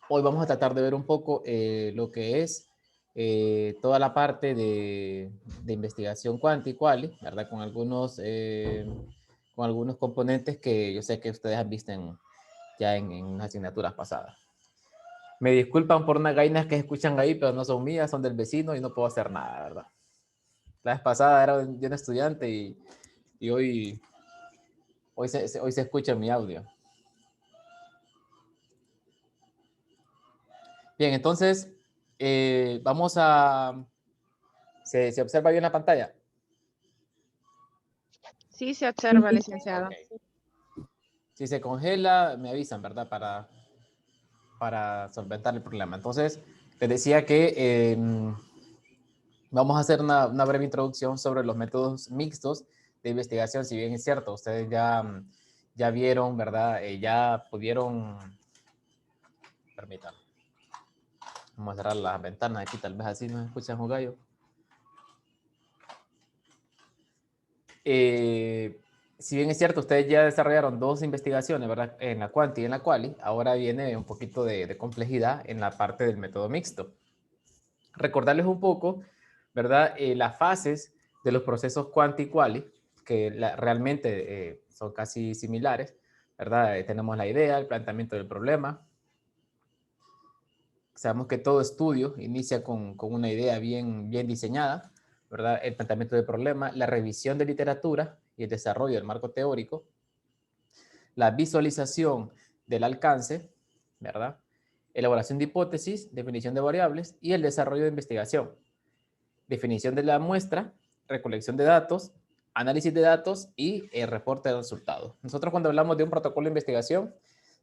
Hoy vamos a tratar de ver un poco lo que es toda la parte de investigación cuanti y quali, ¿verdad? Con algunos componentes que yo sé que ustedes han visto ya en asignaturas pasadas. Me disculpan por unas gainas que escuchan ahí, pero no son mías, son del vecino y no puedo hacer nada, ¿verdad? La vez pasada era de un estudiante y hoy se escucha mi audio. Bien, entonces vamos a... ¿Se observa bien la pantalla? Sí, se observa, licenciado. Ok. Si se congela, me avisan, ¿verdad? Para solventar el problema. Entonces, les decía que vamos a hacer una breve introducción sobre los métodos mixtos de investigación. Si bien es cierto, ustedes ya vieron, ¿verdad? Ya pudieron, permítanme, vamos a cerrar las ventanas aquí, tal vez así nos escuchan un gallo. Si bien es cierto, ustedes ya desarrollaron dos investigaciones, ¿verdad? En la quanti y en la quali, ahora viene un poquito de complejidad en la parte del método mixto. Recordarles un poco, ¿verdad? Las fases de los procesos quanti y quali, que realmente son casi similares, ¿verdad? Tenemos la idea, el planteamiento del problema. Sabemos que todo estudio inicia con una idea bien diseñada, ¿verdad? El planteamiento del problema, la revisión de literatura y el desarrollo del marco teórico, la visualización del alcance, ¿verdad? Elaboración de hipótesis, definición de variables y el desarrollo de investigación. Definición de la muestra, recolección de datos, análisis de datos y el reporte de resultados. Nosotros cuando hablamos de un protocolo de investigación,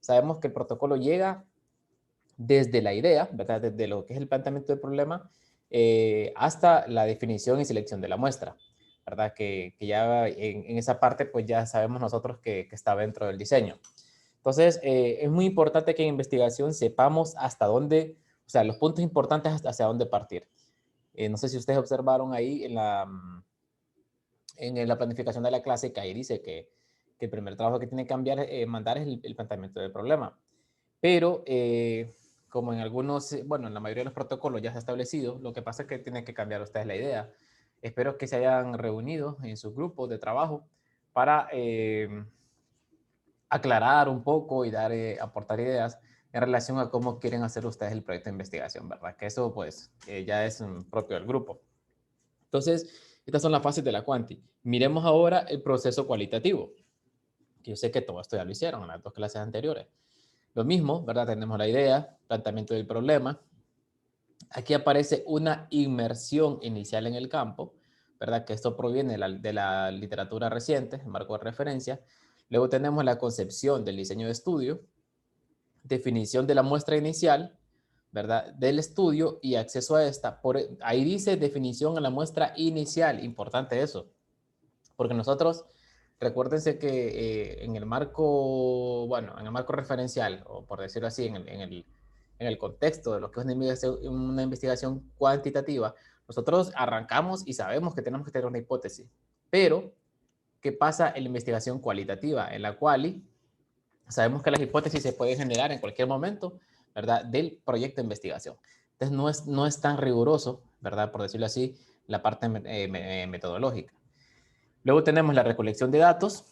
sabemos que el protocolo llega desde la idea, ¿verdad? Desde lo que es el planteamiento del problema, hasta la definición y selección de la muestra, ¿verdad? Que ya en esa parte, pues ya sabemos nosotros que está dentro del diseño. Entonces, es muy importante que en investigación sepamos hasta dónde, o sea, los puntos importantes hacia dónde partir. No sé si ustedes observaron ahí en la planificación de la clase que ahí dice que el primer trabajo que tiene que mandar es el planteamiento del problema. Pero como en algunos, bueno, en la mayoría de los protocolos ya se ha establecido, lo que pasa es que tienen que cambiar ustedes la idea. Espero que se hayan reunido en sus grupos de trabajo para aclarar un poco y aportar ideas en relación a cómo quieren hacer ustedes el proyecto de investigación, ¿verdad? Que eso pues ya es propio del grupo. Entonces, estas son las fases de la quanti. Miremos ahora el proceso cualitativo, que yo sé que todo esto ya lo hicieron en las dos clases anteriores. Lo mismo, ¿verdad? Tenemos la idea, planteamiento del problema. Aquí aparece una inmersión inicial en el campo, ¿verdad? Que esto proviene de la literatura reciente, en marco de referencia. Luego tenemos la concepción del diseño de estudio, definición de la muestra inicial, ¿verdad? Del estudio y acceso a esta. Ahí dice definición a la muestra inicial, importante eso, porque nosotros, recuérdense que en el marco, bueno, en el marco referencial, o por decirlo así, en el contexto de lo que es una investigación cuantitativa, nosotros arrancamos y sabemos que tenemos que tener una hipótesis, pero ¿qué pasa en la investigación cualitativa? En la cual sabemos que las hipótesis se pueden generar en cualquier momento, ¿verdad? Del proyecto de investigación. Entonces no es tan riguroso, ¿verdad? Por decirlo así, la parte metodológica. Luego tenemos la recolección de datos,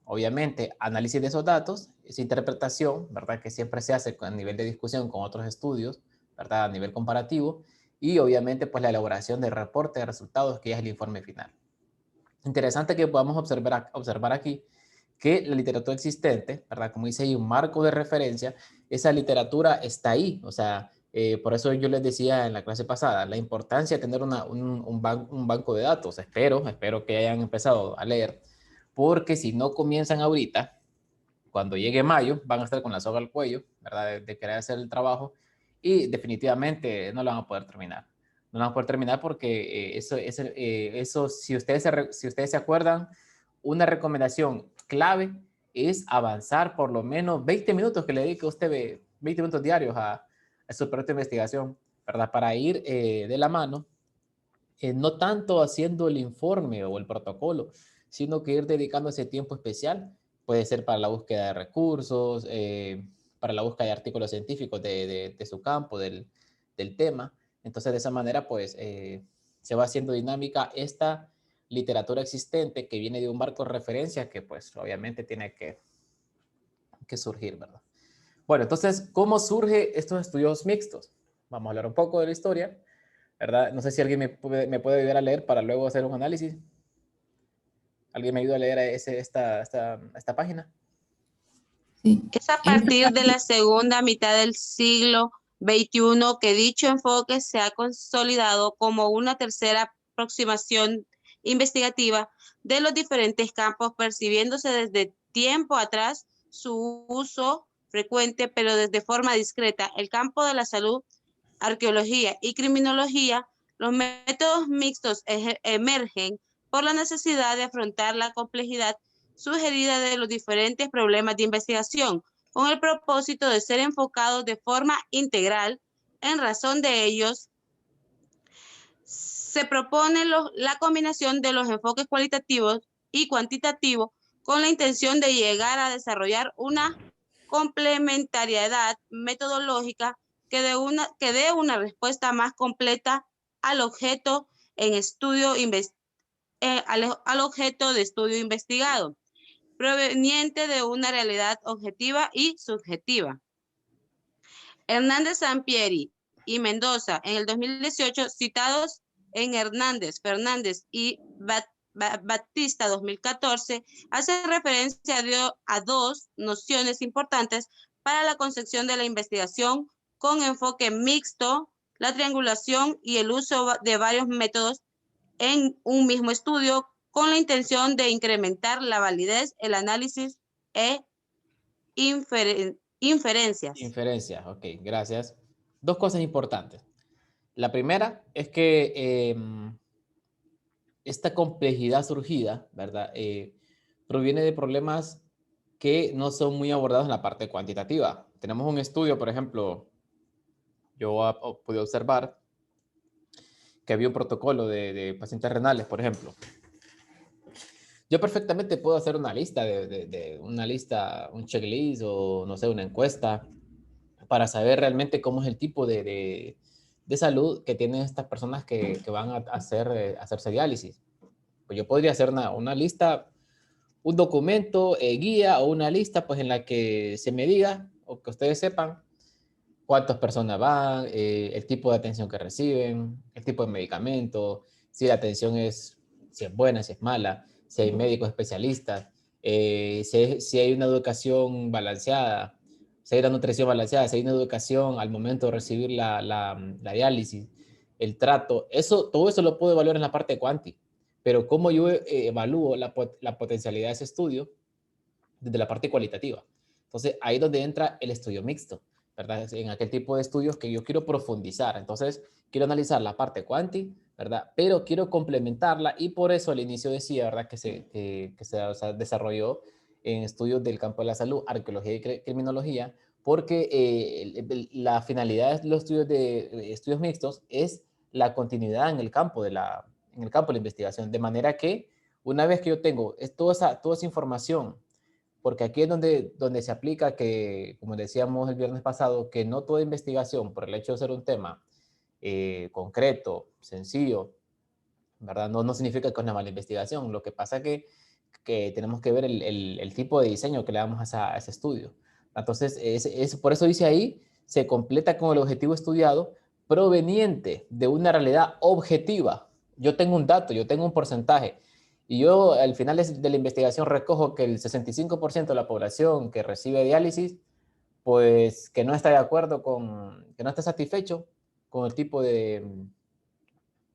obviamente análisis de esos datos, esa interpretación, ¿verdad? Que siempre se hace a nivel de discusión con otros estudios, ¿verdad? A nivel comparativo, y obviamente pues la elaboración del reporte de resultados, que es el informe final. Interesante que podamos observar aquí que la literatura existente, ¿verdad? Como dice ahí, un marco de referencia, esa literatura está ahí, o sea, por eso yo les decía en la clase pasada, la importancia de tener un banco de datos. Espero que hayan empezado a leer, porque si no comienzan ahorita, cuando llegue mayo, van a estar con la soga al cuello, ¿verdad? De querer hacer el trabajo y definitivamente no lo van a poder terminar. No lo van a poder terminar porque eso si ustedes se acuerdan, una recomendación clave es avanzar por lo menos 20 minutos que le dedique usted, 20 minutos diarios a su proyecto de investigación, ¿verdad? Para ir de la mano, no tanto haciendo el informe o el protocolo, sino que ir dedicando ese tiempo especial. Puede ser para la búsqueda de recursos, para la búsqueda de artículos científicos de su campo, del tema. Entonces, de esa manera, pues, se va haciendo dinámica esta literatura existente que viene de un marco de referencia que, pues, obviamente tiene que surgir, ¿verdad? Bueno, entonces, ¿cómo surge estos estudios mixtos? Vamos a hablar un poco de la historia, ¿verdad? No sé si alguien me puede ayudar a leer para luego hacer un análisis. ¿Alguien me ayuda a leer esta página? Sí. Es a partir de la segunda mitad del siglo XXI que dicho enfoque se ha consolidado como una tercera aproximación investigativa de los diferentes campos, percibiéndose desde tiempo atrás su uso frecuente, pero desde forma discreta. El campo de la salud, arqueología y criminología, los métodos mixtos emergen por la necesidad de afrontar la complejidad sugerida de los diferentes problemas de investigación, con el propósito de ser enfocados de forma integral. En razón de ellos, se propone la combinación de los enfoques cualitativos y cuantitativos con la intención de llegar a desarrollar una complementariedad metodológica que dé una respuesta más completa al objeto en estudio al objeto de estudio investigado, proveniente de una realidad objetiva y subjetiva. Hernández Sampieri y Mendoza en el 2018, citados en Hernández, Fernández y Batista 2014, hace referencia a dos nociones importantes para la concepción de la investigación con enfoque mixto: la triangulación y el uso de varios métodos en un mismo estudio con la intención de incrementar la validez, el análisis e inferencias. Inferencias, ok, gracias. Dos cosas importantes. La primera es que esta complejidad surgida, ¿verdad? Proviene de problemas que no son muy abordados en la parte cuantitativa. Tenemos un estudio, por ejemplo, yo pude observar que había un protocolo de pacientes renales, por ejemplo. Yo perfectamente puedo hacer una lista una lista, un checklist o no sé, una encuesta para saber realmente cómo es el tipo de salud que tienen estas personas que van a hacerse diálisis. Pues yo podría hacer una lista, un documento, guía o una lista pues en la que se me diga o que ustedes sepan cuántas personas van, el tipo de atención que reciben, el tipo de medicamento, si la atención si es buena, si es mala, si hay médicos especialistas, si hay una educación balanceada, si hay una nutrición balanceada, si hay una educación al momento de recibir la diálisis, el trato, todo eso lo puedo evaluar en la parte cuántica. Pero ¿cómo yo evalúo la potencialidad de ese estudio? Desde la parte cualitativa. Entonces, ahí es donde entra el estudio mixto, ¿verdad? En aquel tipo de estudios que yo quiero profundizar. Entonces, quiero analizar la parte cuanti, ¿verdad? Pero quiero complementarla y por eso al inicio decía, ¿verdad? O sea, desarrolló en estudios del campo de la salud, arqueología y criminología, porque la finalidad de los estudios mixtos es la continuidad en el campo de la investigación, de manera que una vez que yo tengo toda esa información, porque aquí es donde se aplica que, como decíamos el viernes pasado, que no toda investigación, por el hecho de ser un tema concreto, sencillo, ¿verdad? No significa que es una mala investigación. Lo que pasa es que tenemos que ver el tipo de diseño que le damos a ese estudio. Entonces, por eso dice ahí, se completa con el objetivo estudiado proveniente de una realidad objetiva. Yo tengo un dato, yo tengo un porcentaje, y yo al final de la investigación recojo que el 65% de la población que recibe diálisis, pues que no está de acuerdo que no está satisfecho con el tipo de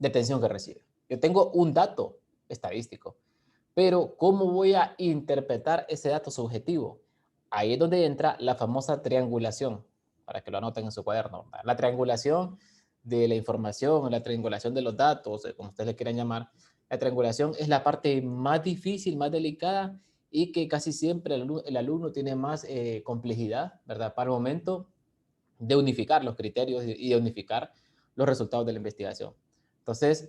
atención que recibe. Yo tengo un dato estadístico, pero ¿cómo voy a interpretar ese dato subjetivo? Ahí es donde entra la famosa triangulación, para que lo anoten en su cuaderno. La triangulación de la información, la triangulación de los datos, como ustedes le quieran llamar. La triangulación es la parte más difícil, más delicada y que casi siempre el alumno tiene más complejidad, ¿verdad? Para el momento de unificar los criterios y de unificar los resultados de la investigación. Entonces,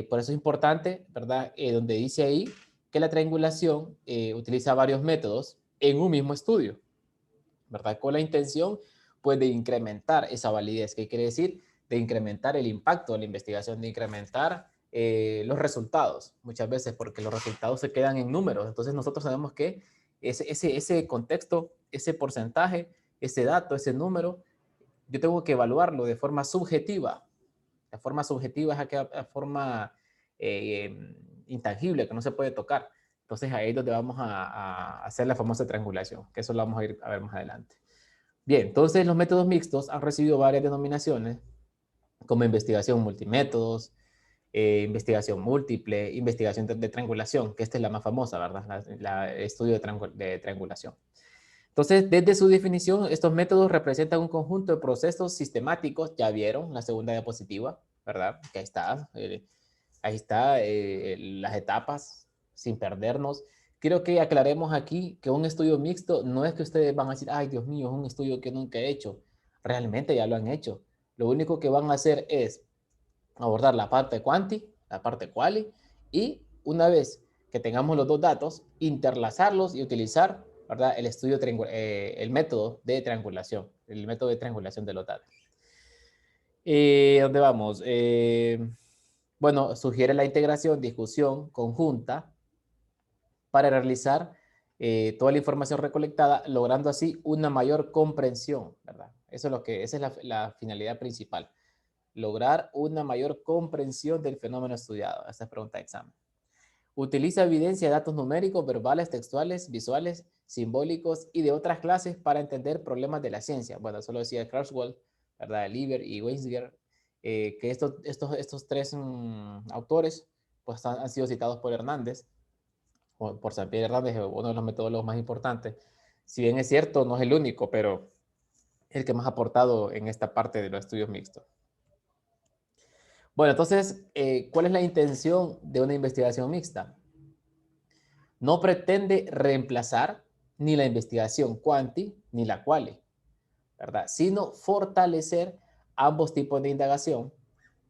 por eso es importante, ¿verdad? Donde dice ahí que la triangulación utiliza varios métodos en un mismo estudio. ¿verdad? Con la intención, pues, de incrementar esa validez. ¿Qué quiere decir? De incrementar el impacto de la investigación, de incrementar los resultados, muchas veces, porque los resultados se quedan en números. Entonces, nosotros sabemos que ese contexto, ese porcentaje, ese dato, ese número, yo tengo que evaluarlo de forma subjetiva. La forma subjetiva es aquella forma intangible que no se puede tocar. Entonces ahí es donde vamos a hacer la famosa triangulación, que eso lo vamos a ir a ver más adelante. Bien, entonces los métodos mixtos han recibido varias denominaciones, como investigación multimétodos, investigación múltiple, investigación de triangulación, que esta es la más famosa, ¿verdad? El estudio de triangulación. Entonces, desde su definición, estos métodos representan un conjunto de procesos sistemáticos, ya vieron la segunda diapositiva, ¿verdad? Que ahí está las etapas, sin perdernos. Quiero que aclaremos aquí que un estudio mixto no es que ustedes van a decir, ay, Dios mío, es un estudio que nunca he hecho. Realmente ya lo han hecho. Lo único que van a hacer es abordar la parte quanti, la parte quali, y una vez que tengamos los dos datos, interlazarlos y utilizar, ¿verdad? El método de triangulación, de los datos. ¿Dónde vamos? Bueno, sugiere la integración, discusión conjunta para realizar toda la información recolectada, logrando así una mayor comprensión, ¿verdad? Esa es la finalidad principal. Lograr una mayor comprensión del fenómeno estudiado. Esta es pregunta de examen. Utiliza evidencia de datos numéricos, verbales, textuales, visuales, simbólicos y de otras clases para entender problemas de la ciencia. Bueno, eso lo decía Kurzweil, ¿verdad? Lieber y Weisinger, que estos tres autores pues, han sido citados por Hernández, o por San Pierre Hernández, uno de los metodólogos más importantes. Si bien es cierto, no es el único, pero el que más ha aportado en esta parte de los estudios mixtos. Bueno, entonces, ¿cuál es la intención de una investigación mixta? No pretende reemplazar ni la investigación quanti ni la quali, ¿verdad? Sino fortalecer ambos tipos de indagación,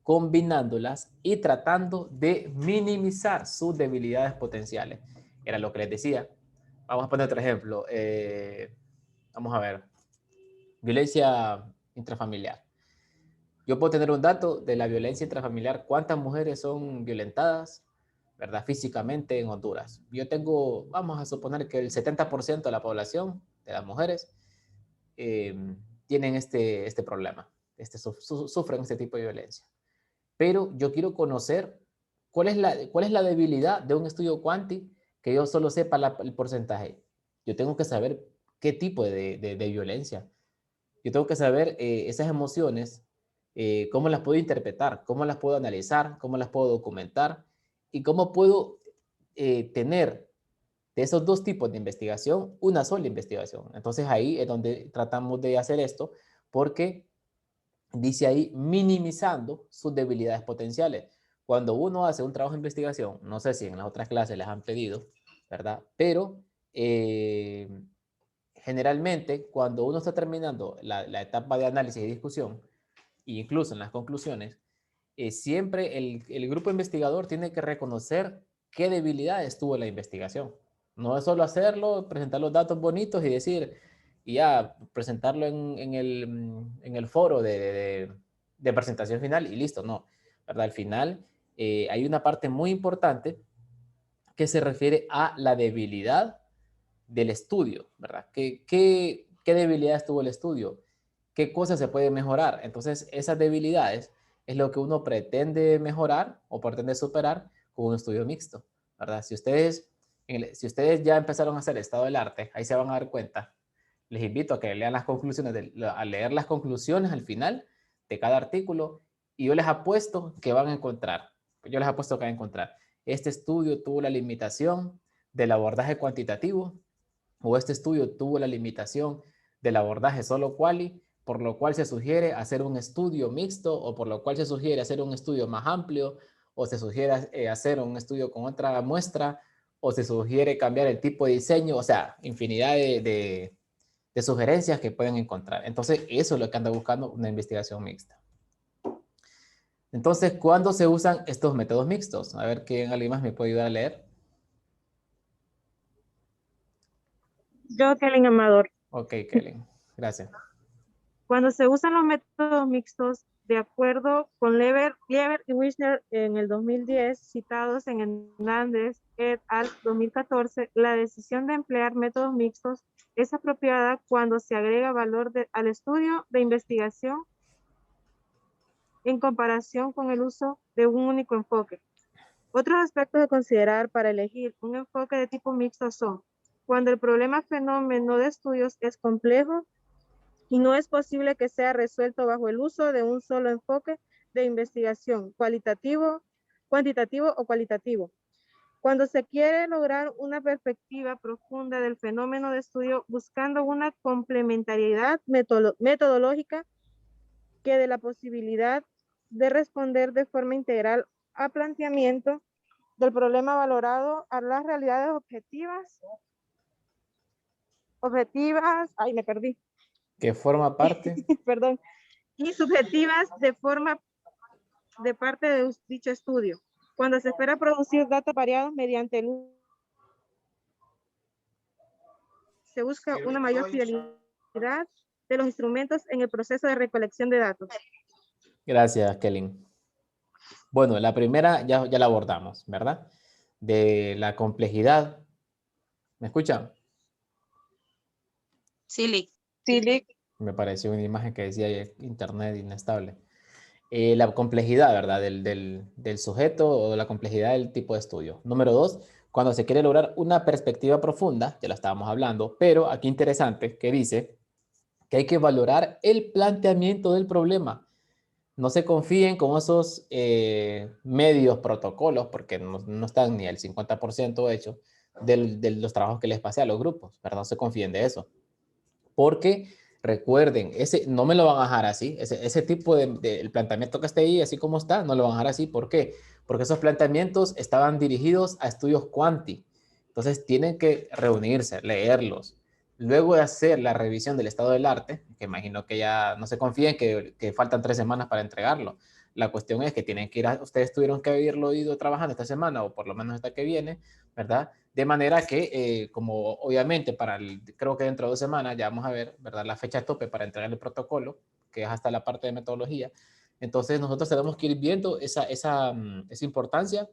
combinándolas y tratando de minimizar sus debilidades potenciales. Era lo que les decía. Vamos a poner otro ejemplo. Vamos a ver. Violencia intrafamiliar. Yo puedo tener un dato de la violencia intrafamiliar, cuántas mujeres son violentadas, ¿verdad? Físicamente en Honduras. Yo tengo, vamos a suponer que el 70% de la población, de las mujeres, tienen este problema, sufren este tipo de violencia. Pero yo quiero conocer cuál es la debilidad de un estudio quanti que yo solo sepa el porcentaje. Yo tengo que saber qué tipo de violencia. Yo tengo que saber esas emociones, cómo las puedo interpretar, cómo las puedo analizar, cómo las puedo documentar y cómo puedo tener de esos dos tipos de investigación una sola investigación. Entonces ahí es donde tratamos de hacer esto porque dice ahí minimizando sus debilidades potenciales. Cuando uno hace un trabajo de investigación, no sé si en las otras clases les han pedido, ¿verdad? Pero generalmente cuando uno está terminando la etapa de análisis y discusión, e incluso en las conclusiones, siempre el grupo investigador tiene que reconocer qué debilidades tuvo la investigación. No es solo hacerlo, presentar los datos bonitos y decir, y ya, presentarlo en el foro de presentación final y listo, no. ¿Verdad? Al final hay una parte muy importante que se refiere a la debilidad del estudio, ¿verdad? ¿Qué debilidades tuvo el estudio? ¿Qué cosas se pueden mejorar? Entonces, esas debilidades es lo que uno pretende mejorar o pretende superar con un estudio mixto, ¿verdad? Si ustedes ya empezaron a hacer estado del arte, ahí se van a dar cuenta. Les invito a que lean las conclusiones, a leer las conclusiones al final de cada artículo y yo les apuesto que van a encontrar, este estudio tuvo la limitación del abordaje cuantitativo o este estudio tuvo la limitación del abordaje solo quali, por lo cual se sugiere hacer un estudio mixto o por lo cual se sugiere hacer un estudio más amplio o se sugiere hacer un estudio con otra muestra o se sugiere cambiar el tipo de diseño, o sea, infinidad de sugerencias que pueden encontrar. Entonces, eso es lo que anda buscando una investigación mixta. Entonces, ¿cuándo se usan estos métodos mixtos? A ver, ¿alguien más me puede ayudar a leer? Jocelyn Amador. Ok, Kelly. Gracias. Cuando se usan los métodos mixtos, de acuerdo con Lever y Wissner en el 2010, citados en Hernández et al. 2014, la decisión de emplear métodos mixtos es apropiada cuando se agrega valor al estudio de investigación en comparación con el uso de un único enfoque. Otros aspectos de considerar para elegir un enfoque de tipo mixto son cuando el problema fenómeno de estudios es complejo y no es posible que sea resuelto bajo el uso de un solo enfoque de investigación, cuantitativo o cualitativo. Cuando se quiere lograr una perspectiva profunda del fenómeno de estudio buscando una complementariedad metodológica que dé la posibilidad de responder de forma integral a planteamiento del problema valorado a las realidades objetivas, ay, me perdí, Que forma parte. perdón, y subjetivas de parte de dicho estudio, cuando se espera producir datos variados mediante el uso, se busca una mayor fidelidad de los instrumentos en el proceso de recolección de datos. Gracias, Kelly. Bueno, la primera ya la abordamos, ¿verdad? De la complejidad. ¿Me escuchan? Sí, Lick. Sí, Lick. Me pareció una imagen que decía internet inestable. La complejidad, ¿verdad? Del sujeto o la complejidad del tipo de estudio. Número 2, cuando se quiere lograr una perspectiva profunda, ya la estábamos hablando, pero aquí interesante que dice que hay que valorar el planteamiento del problema. No se confíen con esos medios protocolos, porque no están ni al 50% hechos de los trabajos que les pasé a los grupos, ¿verdad? No se confíen de eso. Porque recuerden, no me lo van a dejar así, ese tipo el planteamiento que esté ahí, así como está, no lo van a dejar así. ¿Por qué? Porque esos planteamientos estaban dirigidos a estudios cuanti. Entonces tienen que reunirse, leerlos. Luego de hacer la revisión del estado del arte, que imagino que ya no se confíen que faltan 3 semanas para entregarlo. La cuestión es que tienen que ustedes tuvieron que haberlo ido trabajando esta semana o por lo menos esta que viene, ¿verdad? De manera que, como obviamente creo que dentro de 2 semanas ya vamos a ver, ¿verdad? La fecha tope para entregar el protocolo, que es hasta la parte de metodología. Entonces nosotros tenemos que ir viendo esa importancia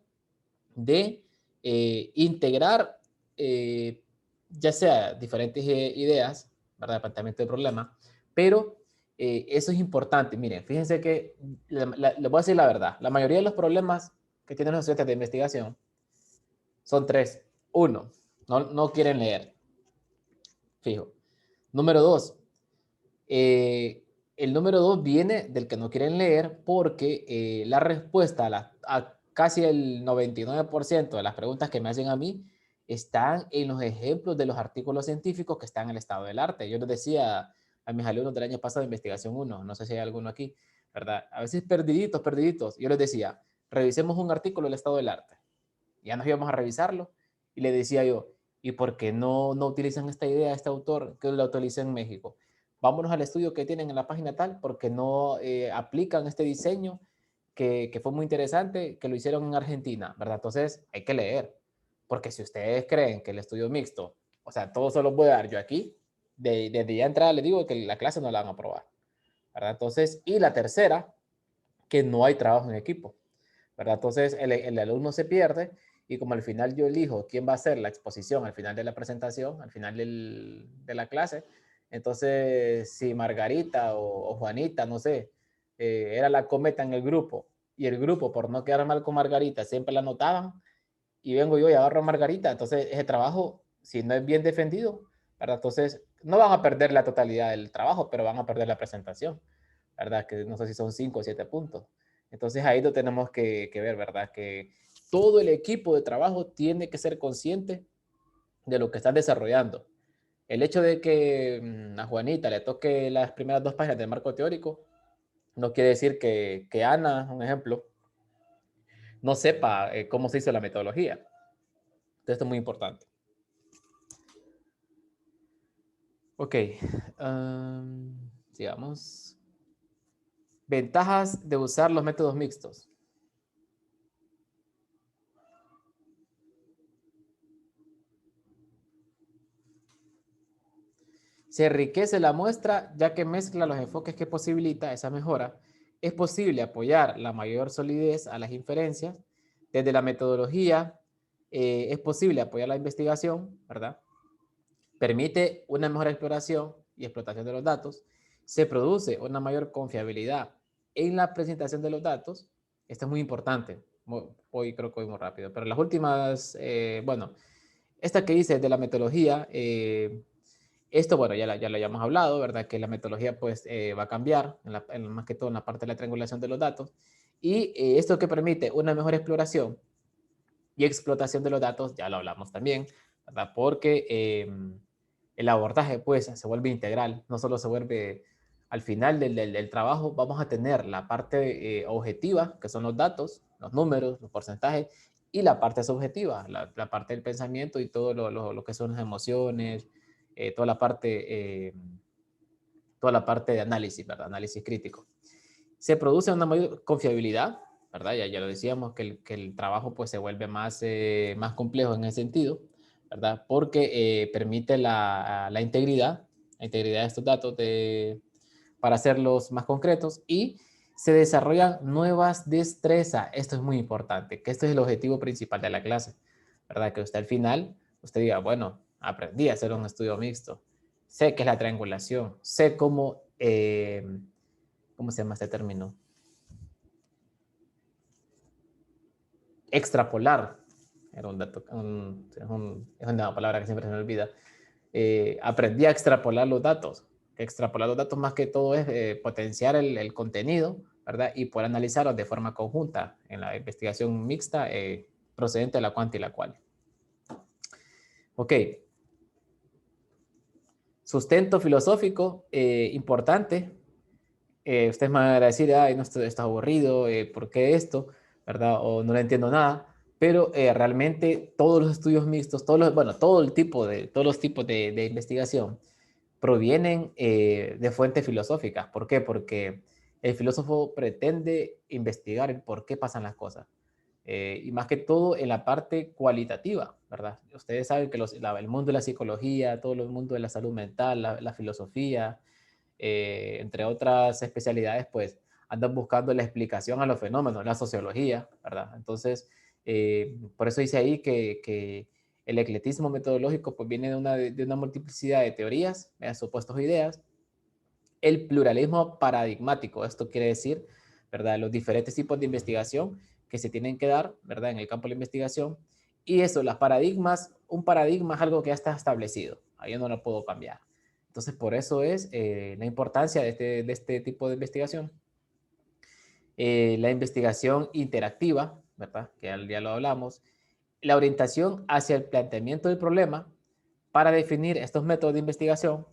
de integrar ya sea diferentes ideas, ¿verdad? De planteamiento del problema, pero eso es importante. Miren, fíjense que, les voy a decir la verdad, la mayoría de los problemas que tienen los estudiantes de investigación son 3. 1, no quieren leer, fijo. Número 2, el número 2 viene del que no quieren leer porque la respuesta a casi el 99% de las preguntas que me hacen a mí están en los ejemplos de los artículos científicos que están en el estado del arte. Yo les decía a mis alumnos del año pasado de investigación 1, no sé si hay alguno aquí, ¿verdad? A veces perdiditos. Yo les decía, revisemos un artículo del estado del arte. Ya nos íbamos a revisarlo y le decía yo, ¿y por qué no utilizan esta idea, este autor que la utiliza en México? Vámonos al estudio que tienen en la página tal, porque no aplican este diseño que fue muy interesante, que lo hicieron en Argentina, ¿verdad? Entonces hay que leer, porque si ustedes creen que el estudio mixto, o sea, todo se lo voy a dar yo aquí, desde ya entrada les digo que la clase no la van a aprobar, ¿verdad? Entonces, y la tercera, que no hay trabajo en equipo, ¿verdad? Entonces el alumno se pierde y como al final yo elijo quién va a hacer la exposición al final de la presentación, al final de la clase, entonces si Margarita o Juanita, no sé, era la cometa en el grupo y el grupo por no quedar mal con Margarita siempre la anotaban y vengo yo y agarro a Margarita, entonces ese trabajo, si no es bien defendido, ¿verdad? Entonces no van a perder la totalidad del trabajo, pero van a perder la presentación, ¿verdad? Que no sé si son 5 o 7 puntos. Entonces ahí lo tenemos que ver, ¿verdad? Que todo el equipo de trabajo tiene que ser consciente de lo que están desarrollando. El hecho de que a Juanita le toque las primeras 2 páginas del marco teórico no quiere decir que Ana, un ejemplo, no sepa cómo se hizo la metodología. Entonces esto es muy importante. Ok, sigamos. Ventajas de usar los métodos mixtos. Se enriquece la muestra ya que mezcla los enfoques que posibilita esa mejora. Es posible apoyar la mayor solidez a las inferencias. Desde la metodología es posible apoyar la investigación, ¿verdad? Permite una mejor exploración y explotación de los datos. Se produce una mayor confiabilidad en la presentación de los datos. Esto es muy importante. Hoy creo que voy muy rápido, pero las últimas, bueno, esta que dice de la metodología, esto, bueno, ya lo hayamos hablado, ¿verdad? Que la metodología pues va a cambiar, más que todo en la parte de la triangulación de los datos. Y esto que permite una mejor exploración y explotación de los datos, ya lo hablamos también, ¿verdad? Porque el abordaje pues se vuelve integral, no solo se vuelve al final del trabajo, vamos a tener la parte objetiva, que son los datos, los números, los porcentajes, y la parte subjetiva, la parte del pensamiento y todo lo que son las emociones, toda la parte de análisis, ¿verdad? Análisis crítico. Se produce una mayor confiabilidad, ¿verdad? Ya lo decíamos, que el trabajo pues se vuelve más complejo en ese sentido, ¿verdad? Porque permite la integridad de estos datos para hacerlos más concretos y se desarrollan nuevas destrezas. Esto es muy importante, que este es el objetivo principal de la clase, ¿verdad? Que usted al final, usted diga, bueno, aprendí a hacer un estudio mixto, sé qué es la triangulación, sé cómo, ¿cómo se llama este término? Extrapolar. Era un dato, es una palabra que siempre se me olvida. Aprendí a extrapolar los datos. Extrapolar los datos más que todo es potenciar el contenido, ¿verdad? Y poder analizarlos de forma conjunta en la investigación mixta procedente de la cuanti y la quali. Ok. Sustento filosófico importante. Ustedes me van a decir, ay, no, esto está aburrido, ¿por qué esto? ¿Verdad? O no le entiendo nada. Pero realmente todos los estudios mixtos, todos los tipos de investigación provienen de fuentes filosóficas. ¿Por qué? Porque el filósofo pretende investigar el por qué pasan las cosas. Y más que todo en la parte cualitativa, ¿verdad? Ustedes saben que el mundo de la psicología, todo el mundo de la salud mental, la filosofía, entre otras especialidades, pues andan buscando la explicación a los fenómenos, la sociología, ¿verdad? Entonces, por eso dice ahí que el eclectismo metodológico pues viene de una multiplicidad de teorías, supuestos ideas. El pluralismo paradigmático, esto quiere decir, ¿verdad? Los diferentes tipos de investigación que se tienen que dar, ¿verdad? En el campo de la investigación. Y eso, las paradigmas, un paradigma es algo que ya está establecido, ahí yo no lo puedo cambiar. Entonces, por eso es la importancia de este tipo de investigación. La investigación interactiva, ¿verdad? Que ya lo hablamos. La orientación hacia el planteamiento del problema para definir estos métodos de investigación.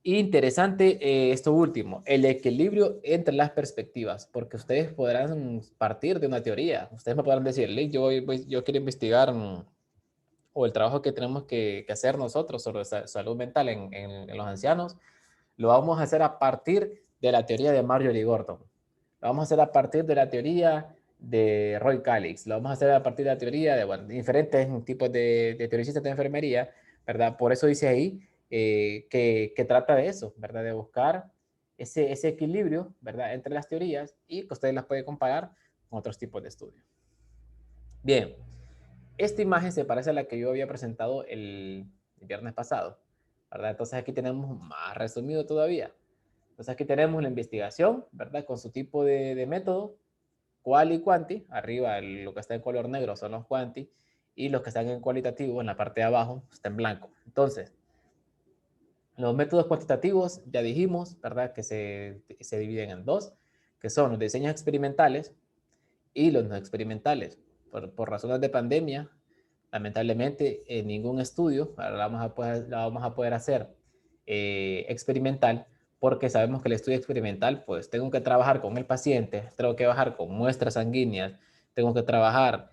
Interesante esto último, el equilibrio entre las perspectivas, porque ustedes podrán partir de una teoría. Ustedes me podrán decir, yo quiero investigar o el trabajo que tenemos que hacer nosotros sobre salud mental en los ancianos, lo vamos a hacer a partir de la teoría de Marjorie Gordon. Lo vamos a hacer a partir de la teoría de Roy Calix. Lo vamos a hacer a partir de la teoría de diferentes tipos de teoristas de enfermería, ¿verdad? Por eso dice ahí que trata de eso, ¿verdad? De buscar ese equilibrio, ¿verdad? Entre las teorías y que ustedes las pueden comparar con otros tipos de estudios. Bien, esta imagen se parece a la que yo había presentado el viernes pasado, ¿verdad? Entonces aquí tenemos más resumido todavía. Entonces aquí tenemos la investigación, ¿verdad? Con su tipo de método, qual y quanti. Arriba lo que está en color negro son los quanti y los que están en cualitativo en la parte de abajo está en blanco. Entonces, los métodos cuantitativos ya dijimos, ¿verdad? Que se dividen en dos, que son los diseños experimentales y los no experimentales. Por razones de pandemia, lamentablemente, en ningún estudio la vamos a poder hacer experimental, porque sabemos que el estudio experimental, pues tengo que trabajar con el paciente, tengo que trabajar con muestras sanguíneas, tengo que trabajar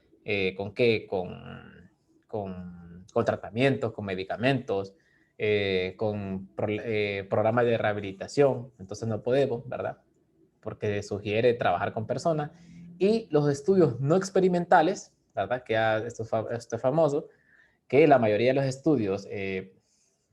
con qué, con tratamientos, con medicamentos, con programas de rehabilitación. Entonces no podemos, ¿verdad? Porque sugiere trabajar con personas. Y los estudios no experimentales, ¿verdad? Que esto es famoso, que la mayoría de los estudios que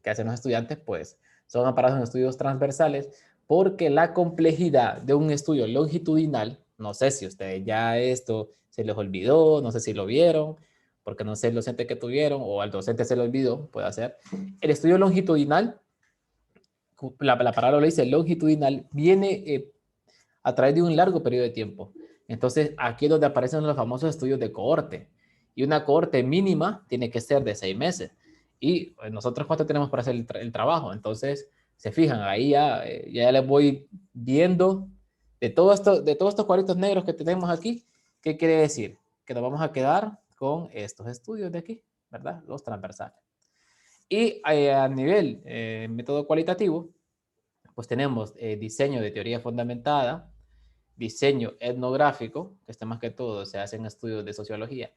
hacen los estudiantes, pues son amparados en estudios transversales porque la complejidad de un estudio longitudinal, no sé si ustedes ya esto se les olvidó, no sé si lo vieron, porque no sé el docente que tuvieron o al docente se le olvidó, puede ser. El estudio longitudinal, la palabra lo dice, longitudinal, viene a través de un largo periodo de tiempo. Entonces, aquí es donde aparecen los famosos estudios de cohorte. Y una cohorte mínima tiene que ser de 6 meses. Y pues, nosotros, ¿cuánto tenemos para hacer el trabajo? Entonces, se fijan, ahí ya les voy viendo de todos estos cuadritos negros que tenemos aquí, ¿qué quiere decir? Que nos vamos a quedar con estos estudios de aquí, ¿verdad? Los transversales. Y a nivel método cualitativo, pues tenemos diseño de teoría fundamentada, diseño etnográfico, que este más que todo se hace en estudios de sociología,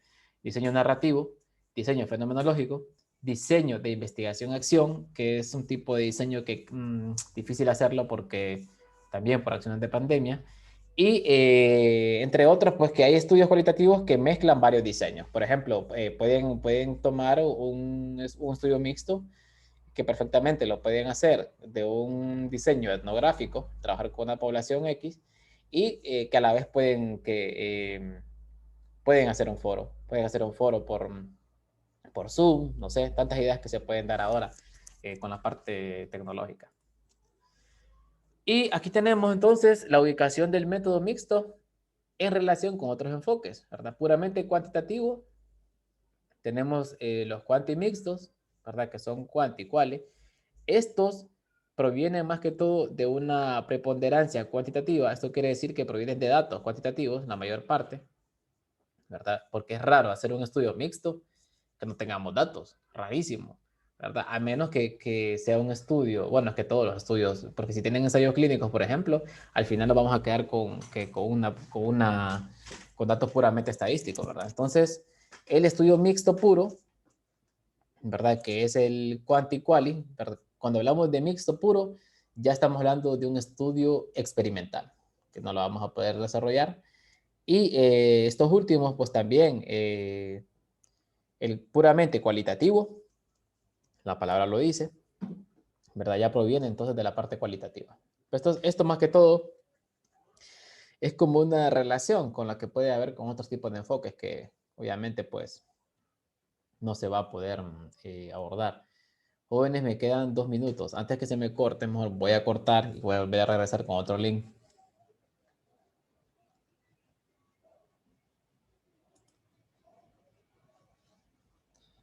diseño narrativo, diseño fenomenológico, diseño de investigación-acción, que es un tipo de diseño que difícil hacerlo porque también por acciones de pandemia, y entre otros, pues que hay estudios cualitativos que mezclan varios diseños. Por ejemplo, pueden tomar un estudio mixto que perfectamente lo pueden hacer de un diseño etnográfico, trabajar con una población X, y que a la vez pueden hacer un foro. Pueden hacer un foro por Zoom, no sé, tantas ideas que se pueden dar ahora con la parte tecnológica. Y aquí tenemos entonces la ubicación del método mixto en relación con otros enfoques, ¿verdad? Puramente cuantitativo, tenemos los cuantimixtos, ¿verdad? Que son cuanti-cuali. Estos provienen más que todo de una preponderancia cuantitativa. Esto quiere decir que provienen de datos cuantitativos, la mayor parte, ¿verdad? Porque es raro hacer un estudio mixto que no tengamos datos, rarísimo, ¿verdad? A menos que sea un estudio, bueno, es que todos los estudios, porque si tienen ensayos clínicos, por ejemplo, al final nos vamos a quedar con datos puramente estadísticos, ¿verdad? Entonces, el estudio mixto puro, ¿verdad? Que es el quanti-quali, ¿verdad? Cuando hablamos de mixto puro, ya estamos hablando de un estudio experimental, que no lo vamos a poder desarrollar. Y estos últimos, pues también, el puramente cualitativo, la palabra lo dice, ¿verdad? Ya proviene entonces de la parte cualitativa. Esto más que todo es como una relación con la que puede haber con otros tipos de enfoques que obviamente pues no se va a poder abordar. Jóvenes, me quedan 2 minutos. Antes que se me corte, mejor voy a cortar y voy a volver a regresar con otro link.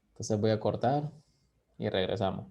Entonces voy a cortar y regresamos.